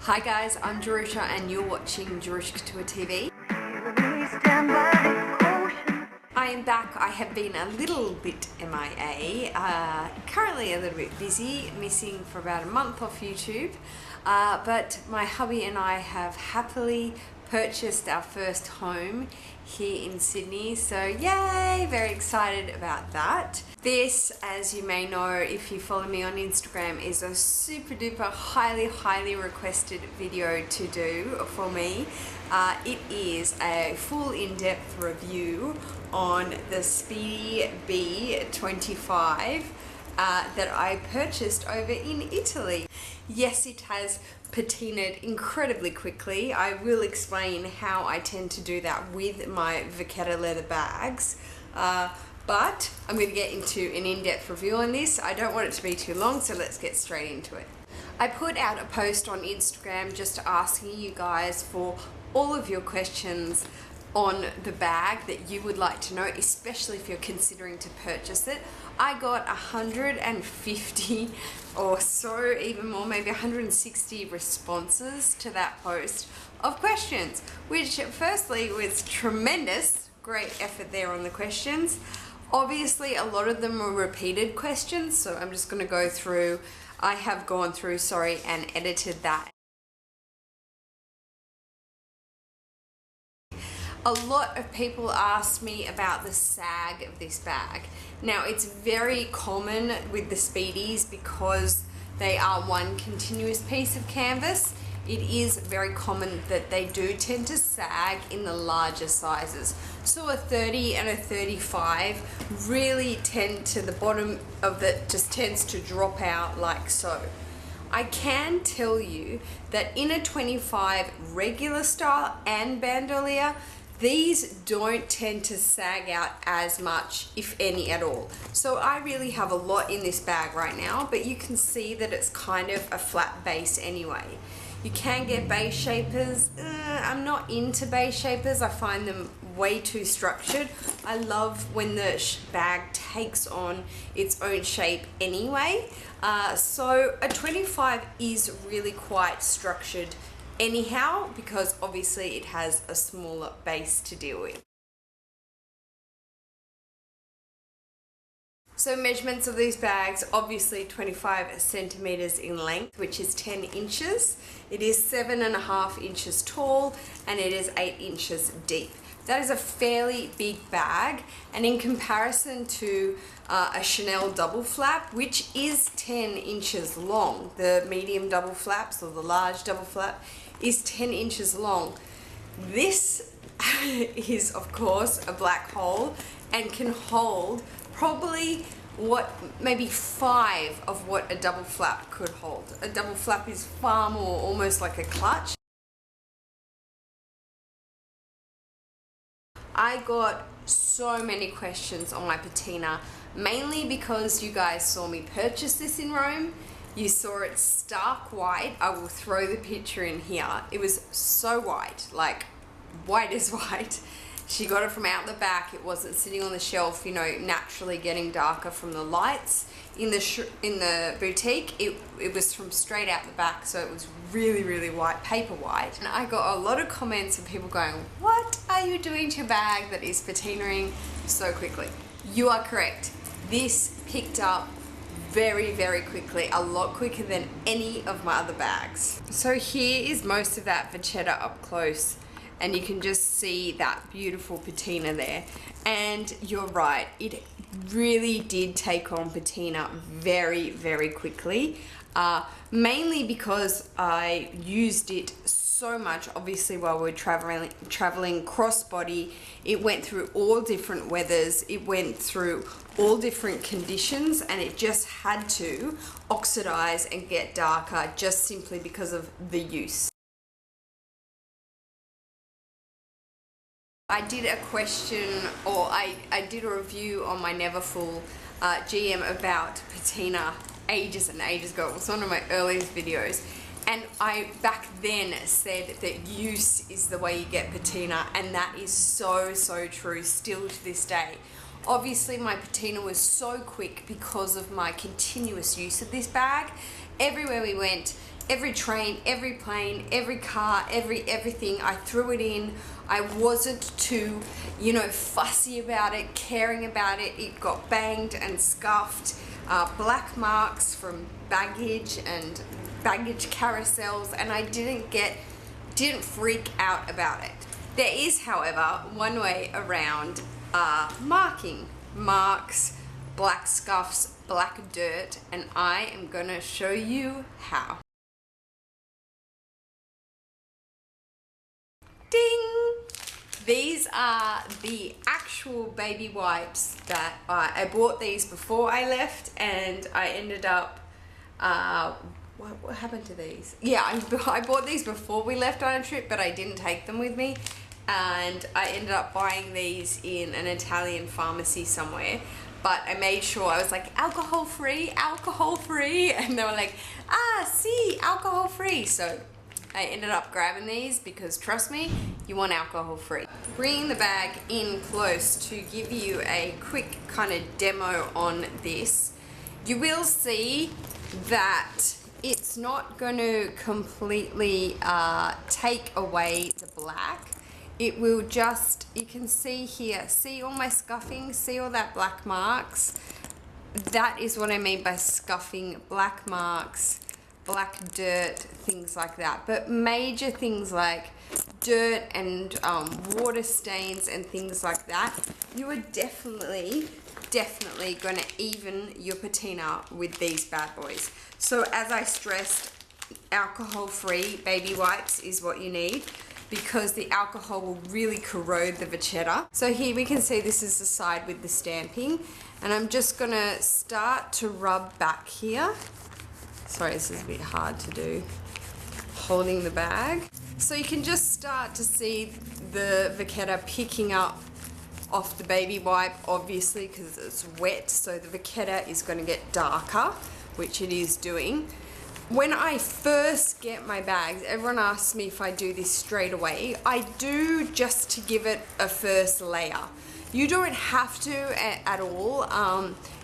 Hi guys, I'm Jerusha and you're watching Jerusha Couture TV. I am back. I have been a little bit MIA, currently a little bit busy, missing for about a month off YouTube, but my hubby and I have happily purchased our first home here in Sydney, so yay, very excited about that. This, as you may know if you follow me on Instagram, is a super duper highly requested video to do for me. It is a full in-depth review on the Speedy B25 that I purchased over in Italy. Yes, it has patinaed incredibly quickly. I will explain how I tend to do that with my Vachetta leather bags. But I'm going to get into an in-depth review on this. I don't want it to be too long, so let's get straight into it. I put out a post on Instagram just asking you guys for all of your questions on the bag that you would like to know, especially if you're considering to purchase it. I got 150 or so, even more, maybe 160 responses to that post of questions, which firstly was tremendous. Great effort there on the questions. Obviously, a lot of them were repeated questions, so I'm just going to go through. I have gone through, and edited that. A lot of people asked me about the sag of this bag. Now, it's very common with the Speedies because they are one continuous piece of canvas. It is very common that they do tend to sag in the larger sizes. So a 30 and a 35 really tend to, the bottom of it just tends to drop out like so. I can tell you that in a 25 regular style and bandolier, these don't tend to sag out as much, if any at all. So I really have a lot in this bag right now, but you can see that it's kind of a flat base anyway. You can get base shapers. I'm not into base shapers. I find them way too structured. I love when the bag takes on its own shape anyway. So a 25 is really quite structured anyhow, because obviously it has a smaller base to deal with. So measurements of these bags, obviously 25 centimeters in length, which is 10 inches. It is 7.5 inches tall and it is 8 inches deep. That is a fairly big bag, and in comparison to a Chanel double flap, which is 10 inches long, the medium double flaps or the large double flap is 10 inches long. This is of course a black hole and can hold probably maybe 5 of what a double flap could hold. A double flap is far more almost like a clutch. I got so many questions on my patina, mainly because you guys saw me purchase this in Rome. You saw it stark white. I will throw the picture in here. It was so white, like white as white. She got it from out the back. It wasn't sitting on the shelf, you know, naturally getting darker from the lights. In the boutique, it was from straight out the back, so it was really white, paper white. And I got a lot of comments of people going, what are you doing to your bag that is patinaing so quickly? You are correct. This picked up very quickly, a lot quicker than any of my other bags. So here is most of that Vachetta up close, and you can just see that beautiful patina there. And you're right, it really did take on patina very quickly, mainly because I used it so much, obviously, while we're traveling crossbody. It went through all different weathers, it went through all different conditions, and it just had to oxidize and get darker just simply because of the use. I did a question, or I did a review on my Neverfull GM about patina ages and ages ago. It was one of my earliest videos, and I back then said that use is the way you get patina, and that is so true still to this day. Obviously my patina was so quick because of my continuous use of this bag. Everywhere we went, every train, every plane, every car, everything, I threw it in. I wasn't too, you know, fussy about it, caring about it. It got banged and scuffed, black marks from baggage and baggage carousels, and I didn't freak out about it. There is, however, one way around marking marks, black scuffs, black dirt, and I am gonna show you how. Ding! These are the actual baby wipes that I bought these before I left, and I ended up what happened to these? Yeah, I bought these before we left on a trip, but I didn't take them with me. And I ended up buying these in an Italian pharmacy somewhere, but I made sure I was like alcohol free, and they were like, see, alcohol free. So I ended up grabbing these because trust me, you want alcohol free. Bringing the bag in close to give you a quick kind of demo on this, you will see that it's not going to completely take away the black. It will just, you can see here, see all my scuffing, see all that black marks? That is what I mean by scuffing, black marks, black dirt, things like that. But major things like dirt and water stains and things like that, you are definitely going to even your patina with these bad boys. So as I stressed, alcohol-free baby wipes is what you need, because the alcohol will really corrode the vachetta. So here we can see this is the side with the stamping, and I'm just gonna start to rub back here. Sorry, this is a bit hard to do holding the bag. So you can just start to see the vachetta picking up off the baby wipe, obviously because it's wet, so the vachetta is going to get darker, which it is doing. When I first get my bags, everyone asks me if I do this straight away. I do, just to give it a first layer. You don't have to at all.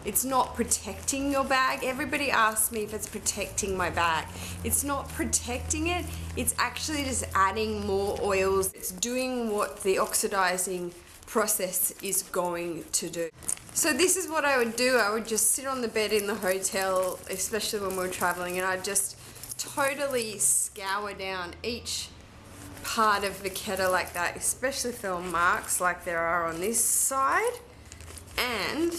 It's not protecting your bag. Everybody asks me if it's protecting my bag. It's not protecting it. It's actually just adding more oils. It's doing what the oxidizing process is going to do. So this is what I would do. I would just sit on the bed in the hotel, especially when we were traveling, and I'd just totally scour down each part of vachetta like that, especially if there are marks like there are on this side. And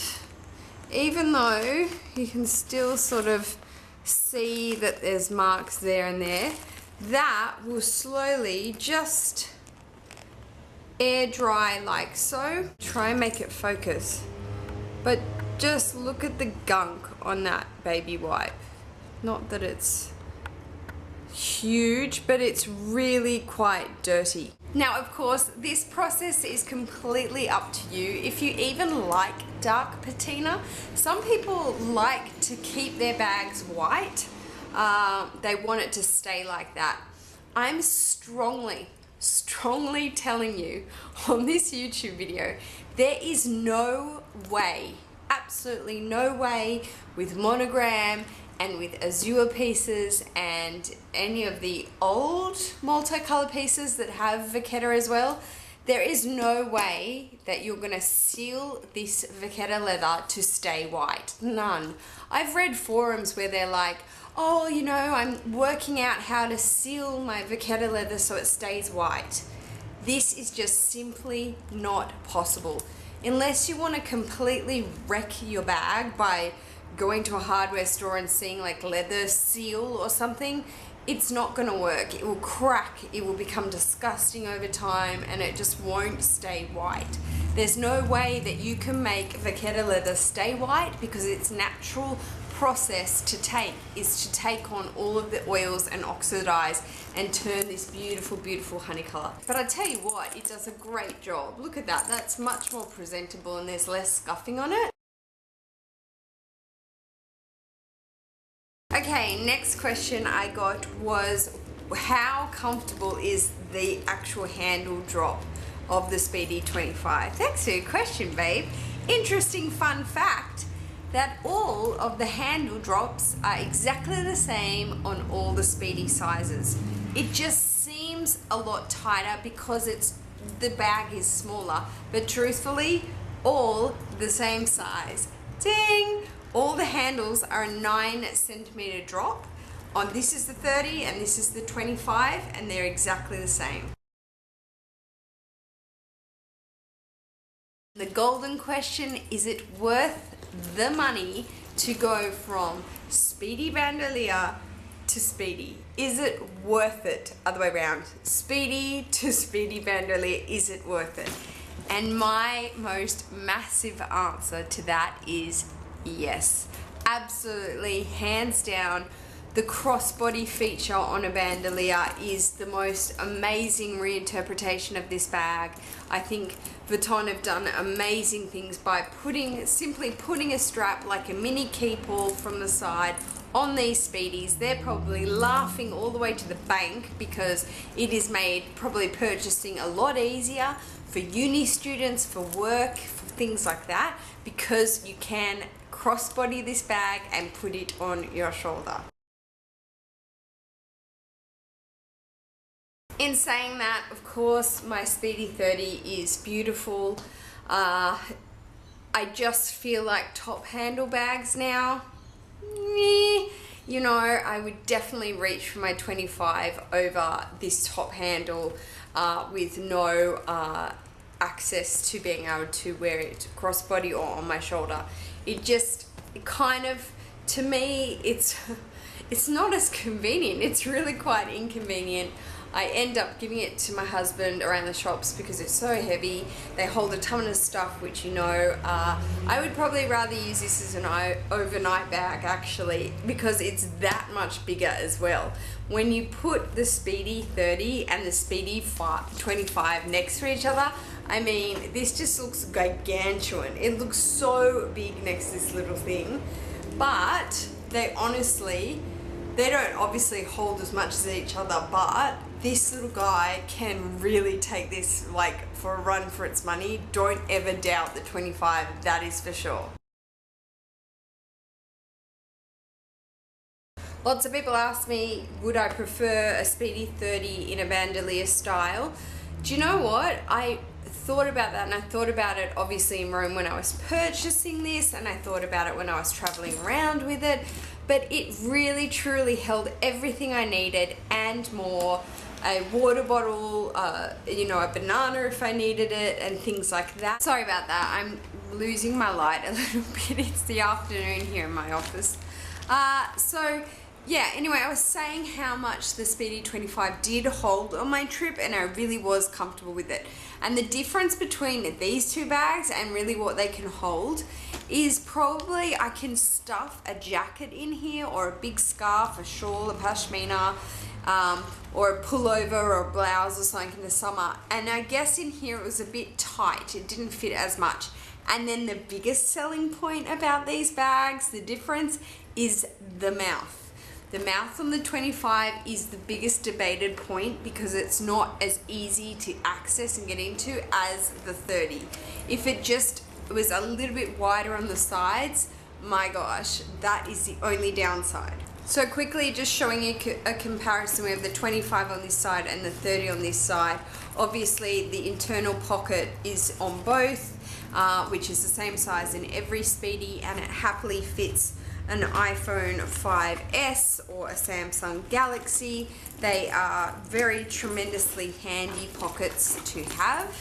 even though you can still sort of see that there's marks there and there, that will slowly just air dry like so. Try and make it focus. But just look at the gunk on that baby wipe. Not that it's huge, but it's really quite dirty. Now, of course, this process is completely up to you. If you even like dark patina, some people like to keep their bags white. They want it to stay like that. I'm strongly telling you on this YouTube video, there is no way, absolutely no way, with Monogram and with Azure pieces and any of the old multicolour pieces that have vachetta as well, there is no way that you're going to seal this vachetta leather to stay white. None. I've read forums where they're like, oh, you know, I'm working out how to seal my vachetta leather so it stays white. This is just simply not possible. Unless you want to completely wreck your bag by going to a hardware store and seeing like leather seal or something, it's not going to work. It will crack, it will become disgusting over time, and it just won't stay white. There's no way that you can make vachetta leather stay white, because its natural process to take on all of the oils and oxidize and turn this beautiful, beautiful honey color. But I tell you what, it does a great job. Look at that, that's much more presentable and there's less scuffing on it. Okay, next question I got was, how comfortable is the actual handle drop of the Speedy 25? Thanks for your question, babe. Interesting fun fact that all of the handle drops are exactly the same on all the Speedy sizes. It just seems a lot tighter because the bag is smaller, but truthfully, all the same size. Ding! All the handles are a 9 centimeter drop. On this is the 30 and this is the 25, and they're exactly the same. The golden question, is it worth the money to go from Speedy Bandolier to Speedy? Is it worth it? Other way around. Speedy to Speedy Bandolier, is it worth it? And my most massive answer to that is yes. Absolutely, hands down. The crossbody feature on a bandolier is the most amazing reinterpretation of this bag. I think Vuitton have done amazing things by simply putting a strap like a mini Keepall from the side on these Speedies. They're probably laughing all the way to the bank because it is made probably purchasing a lot easier for uni students, for work, for things like that, because you can crossbody this bag and put it on your shoulder. In saying that, of course, my Speedy 30 is beautiful. I just feel like top handle bags now, you know, I would definitely reach for my 25 over this top handle with no access to being able to wear it crossbody or on my shoulder. It kind of, to me, it's not as convenient. It's really quite inconvenient. I end up giving it to my husband around the shops because it's so heavy. They hold a ton of stuff, which, you know, I would probably rather use this as an overnight bag actually, because it's that much bigger as well. When you put the Speedy 30 and the Speedy 25 next to each other, I mean, this just looks gargantuan. It looks so big next to this little thing, but they don't obviously hold as much as each other, but this little guy can really take this like for a run for its money. Don't ever doubt the 25, that is for sure. Lots of people ask me, would I prefer a Speedy 30 in a bandolier style? Do you know what? I thought about that, and I thought about it obviously in Rome when I was purchasing this, and I thought about it when I was traveling around with it, but it really truly held everything I needed and more. A water bottle, you know, a banana if I needed it, and things like that. Sorry about that, I'm losing my light a little bit. It's the afternoon here in my office. So yeah, anyway, I was saying how much the Speedy 25 did hold on my trip, and I really was comfortable with it. And the difference between these two bags and really what they can hold is probably I can stuff a jacket in here, or a big scarf, a shawl, a pashmina, or a pullover or a blouse or something in the summer. And I guess in here it was a bit tight, it didn't fit as much. And then the biggest selling point about these bags, the difference, is the mouth. The mouth on the 25 is the biggest debated point because it's not as easy to access and get into as the 30. If it just was a little bit wider on the sides, my gosh, that is the only downside. So quickly, just showing you a comparison. We have the 25 on this side and the 30 on this side. Obviously, the internal pocket is on both, which is the same size in every Speedy, and it happily fits an iPhone 5S or a Samsung Galaxy. They are very tremendously handy pockets to have.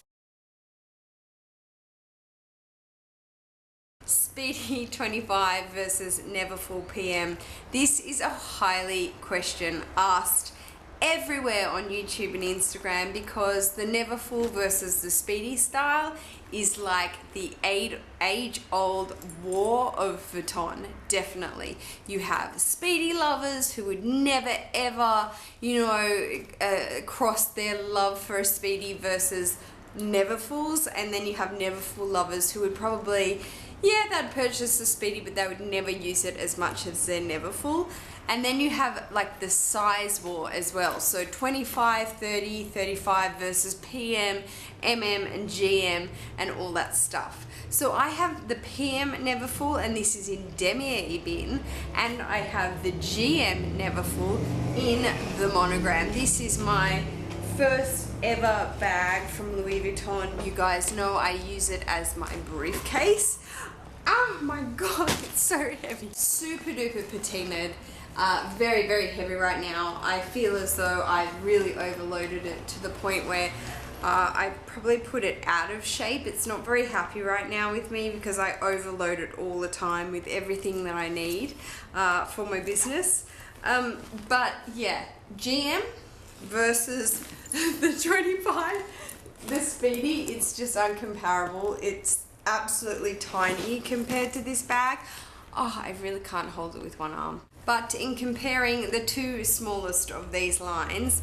Speedy 25 versus Neverfull PM. This is a highly question asked everywhere on YouTube and Instagram, because the Neverfull versus the Speedy style is like the age-old war of Vuitton. Definitely. You have Speedy lovers who would never ever, you know, cross their love for a Speedy versus Neverfulls, and then you have Neverfull lovers who would probably, yeah, they'd purchase the Speedy, but they would never use it as much as their Neverfull. And then you have like the size war as well. So 25, 30, 35 versus PM, MM and GM and all that stuff. So I have the PM Neverfull, and this is in Demier Ebene, and I have the GM Neverfull in the Monogram. This is my first ever bag from Louis Vuitton. You guys know I use it as my briefcase. Oh my god, it's so heavy. Super duper patinaed. Very, very heavy right now. I feel as though I've really overloaded it to the point where I probably put it out of shape. It's not very happy right now with me because I overload it all the time with everything that I need for my business. But yeah, GM versus the 25, the Speedy, it's just uncomparable. It's absolutely tiny compared to this bag. Oh, I really can't hold it with one arm. But in comparing the two smallest of these lines,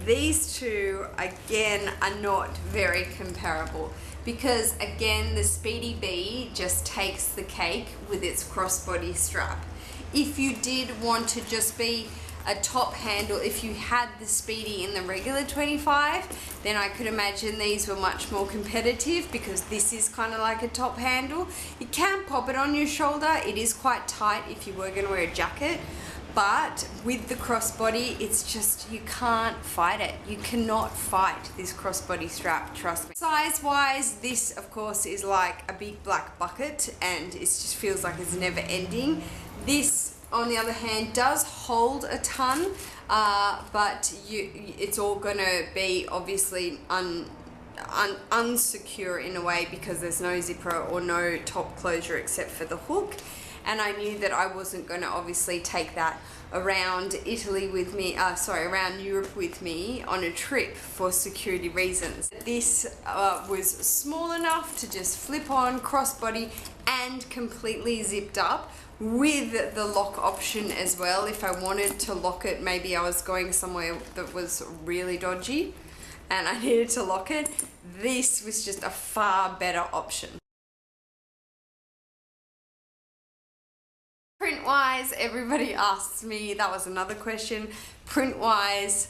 these two again are not very comparable, because again the Speedy B just takes the cake with its crossbody strap. If you did want to just be a top handle, if you had the Speedy in the regular 25, then I could imagine these were much more competitive, because this is kind of like a top handle. You can pop it on your shoulder. It is quite tight if you were going to wear a jacket, but with the crossbody, it's just, you can't fight it. You cannot fight this crossbody strap, trust me. Size wise, this of course is like a big black bucket, and it just feels like it's never ending. This, on the other hand, does hold a ton, but it's all gonna be obviously unsecure in a way, because there's no zipper or no top closure except for the hook. And I knew that I wasn't going to obviously take that around Italy with me, around Europe with me on a trip for security reasons. This was small enough to just flip on, crossbody, and completely zipped up with the lock option as well. If I wanted to lock it, maybe I was going somewhere that was really dodgy and I needed to lock it, this was just a far better option. Print wise, everybody asks me, that was another question, print wise,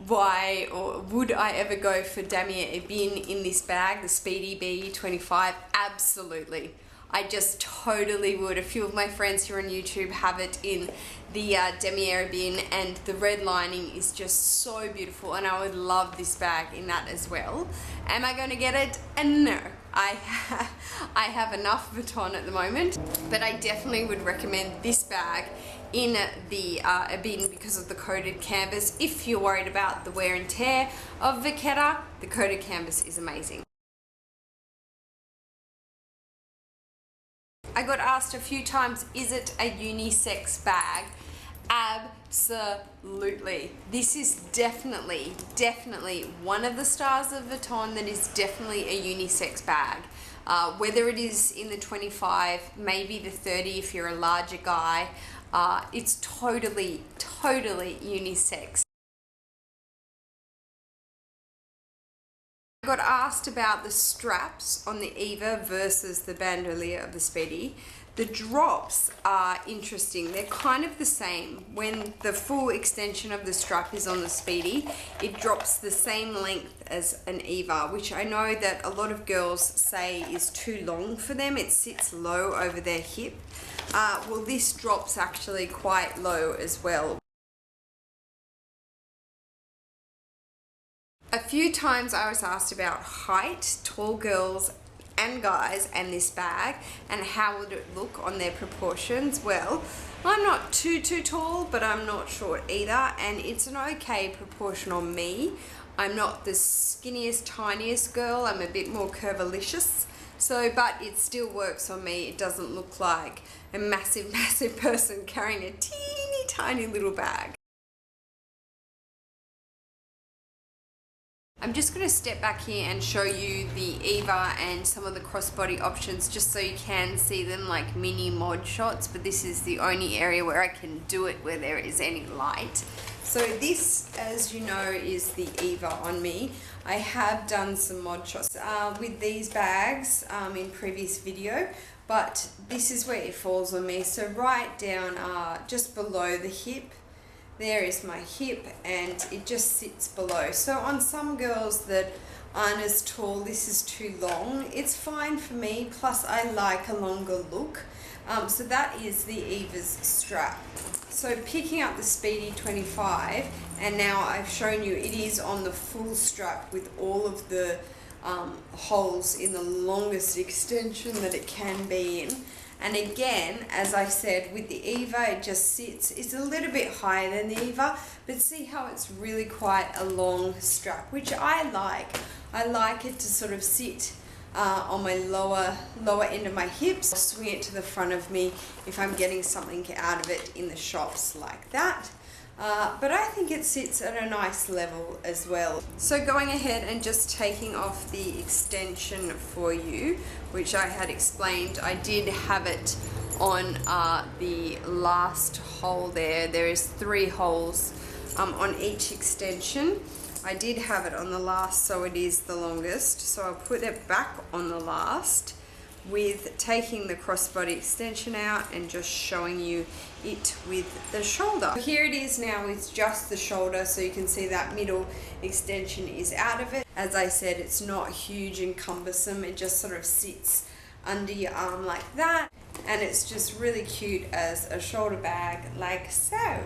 why or would I ever go for Damier Ebene in this bag, the Speedy B25? Absolutely. I just totally would. A few of my friends here on YouTube have it in the Damier Ebene, and the red lining is just so beautiful, and I would love this bag in that as well. Am I going to get it? No. I have enough Vuitton at the moment, but I definitely would recommend this bag in the Ebene because of the coated canvas. If you're worried about the wear and tear of Vachetta, the coated canvas is amazing. I got asked a few times, is it a unisex bag? Absolutely. This is definitely one of the stars of Vuitton that is definitely a unisex bag. Whether it is in the 25, maybe the 30 if you're a larger guy, it's totally unisex. I got asked about the straps on the Eva versus the bandolier of the Speedy. The drops are interesting. They're kind of the same. When the full extension of the strap is on the Speedy, it drops the same length as an Eva, which I know that a lot of girls say is too long for them. It sits low over their hip. Well, this drops actually quite low as well. A few times I was asked about height, tall girls and guys, and this bag, and how would it look on their proportions. Well, I'm not too tall, but I'm not short either, and it's an okay proportion on me. I'm not the skinniest, tiniest girl. I'm a bit more curvilicious, so, but it still works on me. It doesn't look like a massive person carrying a teeny tiny little bag. I'm just going to step back here and show you the Eva and some of the crossbody options just so you can see them like mini mod shots, but this is the only area where I can do it where there is any light. So this, as you know, is the Eva on me. I have done some mod shots with these bags in previous video but this is where it falls on me. So right down just below the hip, there is my hip, and it just sits below. So on some girls that aren't as tall, this is too long. It's fine for me, plus I like a longer look. So that is the Eva's strap. So picking up the Speedy 25, and now I've shown you it is on the full strap with all of the holes in the longest extension that it can be in. And again, as I said, with the Eva, it just sits, it's a little bit higher than the Eva, but see how it's really quite a long strap, which I like. I like it to sort of sit on my lower end of my hips. I'll swing it to the front of me if I'm getting something out of it in the shops like that. But I think it sits at a nice level as well. So going ahead and just taking off the extension for you, which I had explained, I did have it on the last hole there. There is 3 holes on each extension. I did have it on the last, so it is the longest. So I'll put it back on the last with taking the crossbody extension out and just showing you it with the shoulder. Here it is now with just the shoulder, so you can see that middle extension is out of it. As I said, it's not huge and cumbersome. It just sort of sits under your arm like that, and it's just really cute as a shoulder bag like so.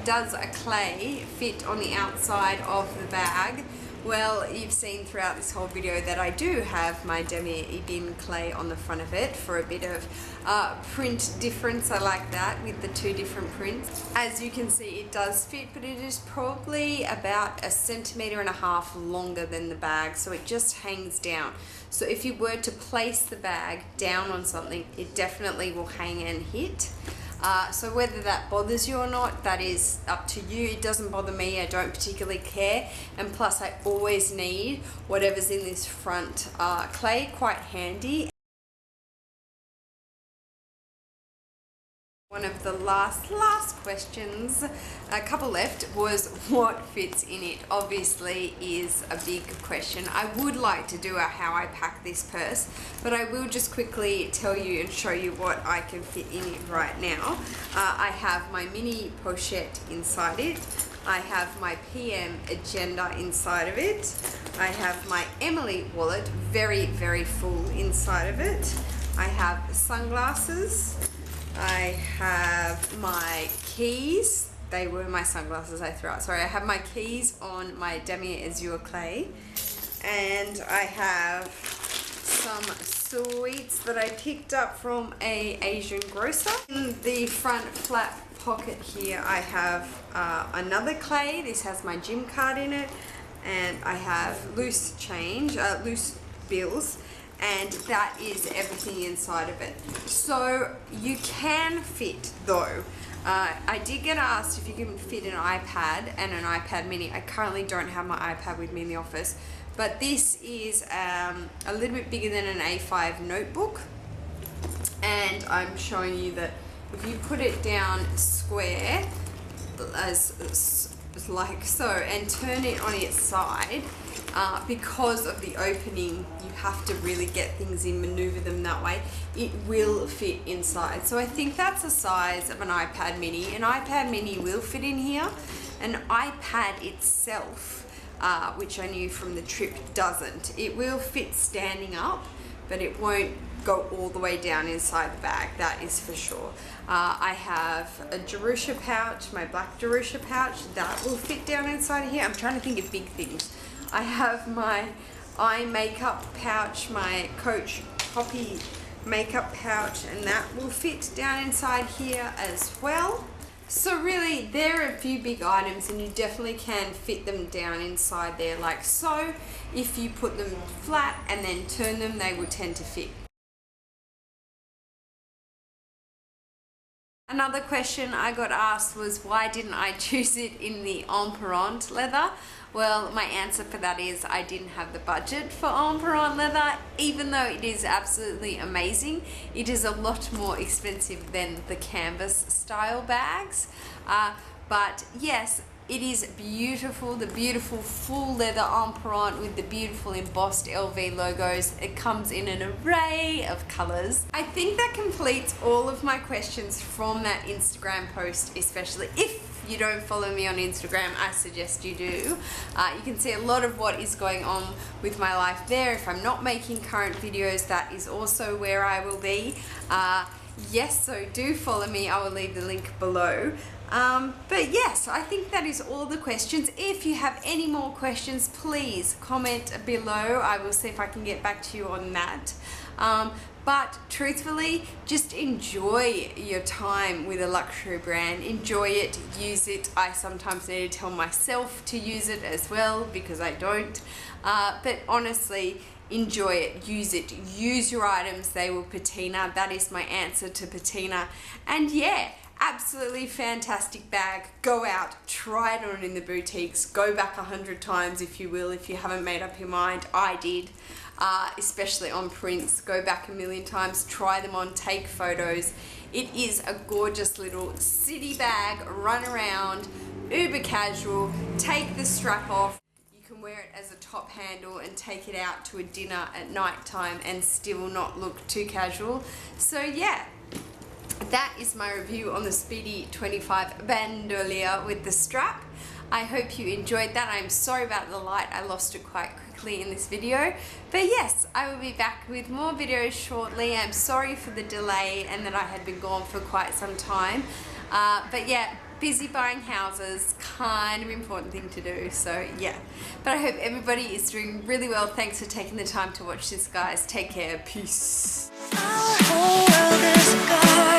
Does a clay fit on the outside of the bag? Well, you've seen throughout this whole video that I do have my Damier Ebene clay on the front of it for a bit of print difference. I like that with the 2 different prints. As you can see, it does fit, but it is probably about 1.5 centimeters longer than the bag, so it just hangs down. So if you were to place the bag down on something, it definitely will hang and hit. So whether that bothers you or not, that is up to you. It doesn't bother me. I don't particularly care. And plus, I always need whatever's in this front clay quite handy. One of the last questions, a couple left, was what fits in it. Obviously is a big question. I would like to do a how I pack this purse, but I will just quickly tell you and show you what I can fit in it right now. I have my mini pochette inside it. I have my PM agenda inside of it. I have my Emily wallet, very, very full inside of it. I have sunglasses. I have my keys. They were my sunglasses I threw out. Sorry, I have my keys on my Damier Azure clay. And I have some sweets that I picked up from a Asian grocer. In the front flap pocket here, I have another clay. This has my gym card in it. And I have loose change, loose bills. And that is everything inside of it. So you can fit though. I did get asked if you can fit an iPad and an iPad mini. I currently don't have my iPad with me in the office, but this is a little bit bigger than an A5 notebook. And I'm showing you that if you put it down square, as like so, and turn it on its side, because of the opening, you have to really get things in, maneuver them that way. It will fit inside. So I think that's the size of an iPad mini. An iPad mini will fit in here. An iPad itself, which I knew from the trip, doesn't. It will fit standing up, but it won't go all the way down inside the bag, that is for sure. I have a Jerusha pouch, my black Jerusha pouch, that will fit down inside of here. I'm trying to think of big things. I have my eye makeup pouch, my Coach Poppy makeup pouch, and that will fit down inside here as well. So really, there are a few big items and you definitely can fit them down inside there like so. If you put them flat and then turn them, they will tend to fit. Another question I got asked was why didn't I choose it in the Emperant leather? Well, my answer for that is I didn't have the budget for Emperant leather. Even though it is absolutely amazing, it is a lot more expensive than the canvas style bags. But yes, It is beautiful, the beautiful full leather Emperant with the beautiful embossed LV logos. It comes in an array of colors. I think that completes all of my questions from that Instagram post, especially if you don't follow me on Instagram, I suggest you do. You can see a lot of what is going on with my life there. If I'm not making current videos, that is also where I will be. Yes, so do follow me. I will leave the link below. But yes, I think that is all the questions. If you have any more questions, please comment below. I will see if I can get back to you on that. But truthfully, just enjoy your time with a luxury brand. Enjoy it, use it. I sometimes need to tell myself to use it as well because I don't. But honestly, enjoy it, use it, use your items, they will patina. That is my answer to patina. And yeah, absolutely fantastic bag. Go out, try it on in the boutiques, go back 100 times if you will, if you haven't made up your mind. I did, especially on prints. Go back a million times, try them on, take photos. It is a gorgeous little city bag, run around, uber casual, take the strap off. You can wear it as a top handle and take it out to a dinner at night time and still not look too casual. So yeah, that is my review on the Speedy 25 bandolier with the strap. I hope you enjoyed that. I'm sorry about the light, I lost it quite quickly in this video. But yes, I will be back with more videos shortly. I'm sorry for the delay and that I had been gone for quite some time. But yeah, busy buying houses, kind of important thing to do, so yeah. But I hope everybody is doing really well. Thanks for taking the time to watch this, guys. Take care, peace. Our whole world is a garden.